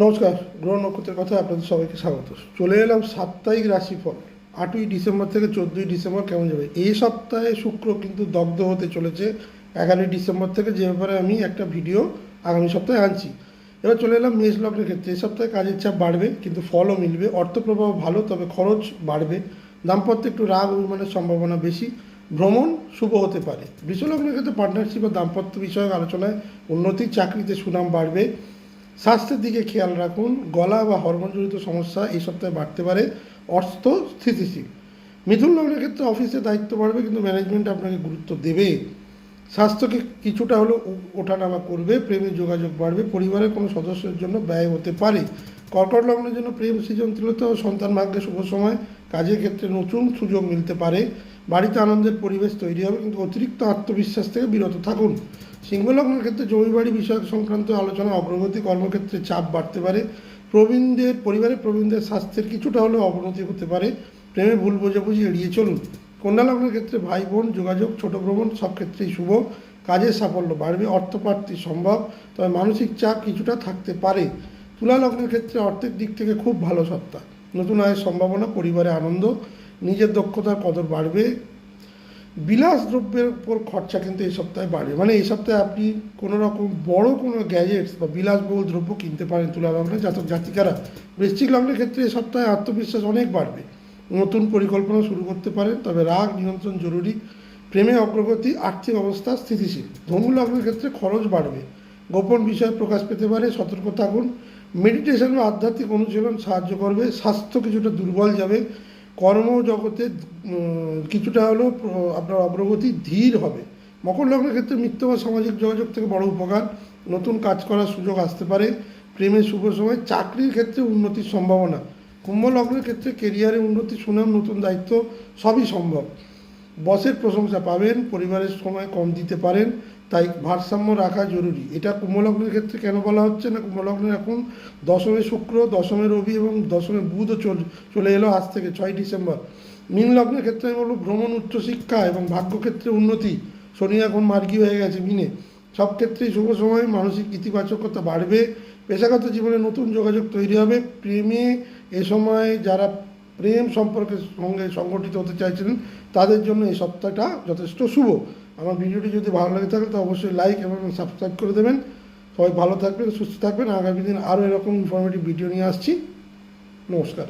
নমস্কার। গ্রহ নক্ষত্রের কথা আপনাদের সবাইকে স্বাগত। চলে এলাম সাপ্তাহিক রাশিফল। 8ই ডিসেম্বর থেকে 14ই ডিসেম্বর কেমন যাবে। এই সপ্তাহে শুক্র কিন্তু দগ্ধ হতে চলেছে 11ই ডিসেম্বর থেকে, যে ব্যাপারে আমি একটা ভিডিও আগামী সপ্তাহে আনছি। এবার চলে এলাম মেষ লগ্নের ক্ষেত্রে। এই সপ্তাহে কাজের চাপ বাড়বে কিন্তু ফলও মিলবে। অর্থপ্রবাহ ভালো, তবে খরচ বাড়বে। দাম্পত্যে একটু রাগ অভিমানের সম্ভাবনা বেশি। ভ্রমণ শুভ হতে পারে। বৃষ লগ্নের ক্ষেত্রে পার্টনারশিপ বা দাম্পত্য বিষয়ক আলোচনায় উন্নতি, চাকরিতে সুনাম বাড়বে। স্বাস্থ্যের দিকে খেয়াল রাখুন। গলা বা হরমোনজনিত সমস্যা এই সপ্তাহে বাড়তে পারে। অর্থ স্থিতিশীল। মিথুন লগ্নের ক্ষেত্রে অফিসে দায়িত্ব বাড়বে কিন্তু ম্যানেজমেন্ট আপনাকে গুরুত্ব দেবে। স্বাস্থ্যকে কিছুটা হলেও ওঠানামা করবে। প্রেমের যোগাযোগ বাড়বে। পরিবারের কোনো সদস্যের জন্য ব্যয় হতে পারে। কর্কট লগ্নের জন্য প্রেম, সৃজনশীলতা ও সন্তান ভাগ্যে শুভ সময়। কাজের ক্ষেত্রে নতুন সুযোগ মিলতে পারে। বাড়িতে আনন্দের পরিবেশ তৈরি হবে কিন্তু অতিরিক্ত আত্মবিশ্বাস থেকে বিরত থাকুন। সিংহ লগ্নের ক্ষেত্রে জমি বাড়ি বিষয়ক সংক্রান্ত আলোচনা অগ্রগতি। কর্মক্ষেত্রে চাপ বাড়তে পারে। প্রবীণদের স্বাস্থ্যের কিছুটা হলেও অবনতি হতে পারে। প্রেমে ভুল বোঝাবুঝি এড়িয়ে চলুন। কন্যা লগ্নের ক্ষেত্রে ভাই বোন যোগাযোগ, ছোট ভ্রমণ সব ক্ষেত্রেই শুভ। কাজের সাফল্য বাড়বে। অর্থপ্রাপ্তি সম্ভব, তবে মানসিক চাপ কিছুটা থাকতে পারে। তুলা লগ্নের ক্ষেত্রে অর্থের দিক থেকে খুব ভালো সপ্তাহ। নতুন আয়ের সম্ভাবনা, পরিবারে আনন্দ, নিজের দক্ষতার কদর বাড়বে। বিলাস দ্রব্যের উপর খরচা কিন্তু এই সপ্তাহে বাড়বে। মানে এই সপ্তাহে আপনি কোনো রকম বড় কোনো গ্যাজেটস বা বিলাসবহুল দ্রব্য কিনতে পারেন তুলা লগ্নের জাতক জাতিকারা। বৃশ্চিক লগ্নের ক্ষেত্রে এই সপ্তাহে আত্মবিশ্বাস অনেক বাড়বে। নতুন পরিকল্পনা শুরু করতে পারেন, তবে রাগ নিয়ন্ত্রণ জরুরি। প্রেমে অগ্রগতি, আর্থিক অবস্থা স্থিতিশীল। ধনু লগ্নের ক্ষেত্রে খরচ বাড়বে। গোপন বিষয় প্রকাশ পেতে পারে, সতর্ক থাকুন। মেডিটেশন বা আধ্যাত্মিক অনুশীলন সাহায্য করবে। স্বাস্থ্য কিছুটা দুর্বল যাবে। কর্মজগতে কিছুটা হলেও আপনার অগ্রগতি ধীর হবে। মকর লগ্নের ক্ষেত্রে মিত্র বা সামাজিক যোগাযোগ থেকে বড় উপকার। নতুন কাজ করার সুযোগ আসতে পারে। প্রেমের শুভ সময়। চাকরির ক্ষেত্রে উন্নতির সম্ভাবনা। কুম্ভ লগ্নের ক্ষেত্রে কেরিয়ারে উন্নতি, সুনাম, নতুন দায়িত্ব সবই সম্ভব। বসের প্রশংসা পাবেন। পরিবারের সময় কম দিতে পারেন, তাই ভারসাম্য রাখা জরুরি। এটা কুম্ভলগ্নের ক্ষেত্রে কেন বলা হচ্ছে না, কুম্ভলগ্নের এখন দশমে শুক্র, দশমে রবি এবং দশমে বুধও চলে এলো আজ থেকে 6ই ডিসেম্বর। মীন লগ্নের ক্ষেত্রে আমি বলবো ভ্রমণ, উচ্চশিক্ষা এবং ভাগ্যক্ষেত্রে উন্নতি। শনি এখন মার্গী হয়ে গেছে মিনে। সব ক্ষেত্রেই শুভ সময়। মানসিক ইতিবাচকতা বাড়বে। পেশাগত জীবনে নতুন যোগাযোগ তৈরি হবে। প্রেমে এ সময় যারা প্রেম সম্পর্কের সঙ্গে সংগঠিত হতে চাইছিলেন তাদের জন্য এই সপ্তাহটা যথেষ্ট শুভ। আমার ভিডিওটি যদি ভালো লাগে থাকে তো অবশ্যই লাইক এবং সাবস্ক্রাইব করে দেবেন। সবাই ভালো থাকবেন, সুস্থ থাকবেন। আগামী দিন আরও এরকম ইনফরমেটিভ ভিডিও নিয়ে আসছি। নমস্কার।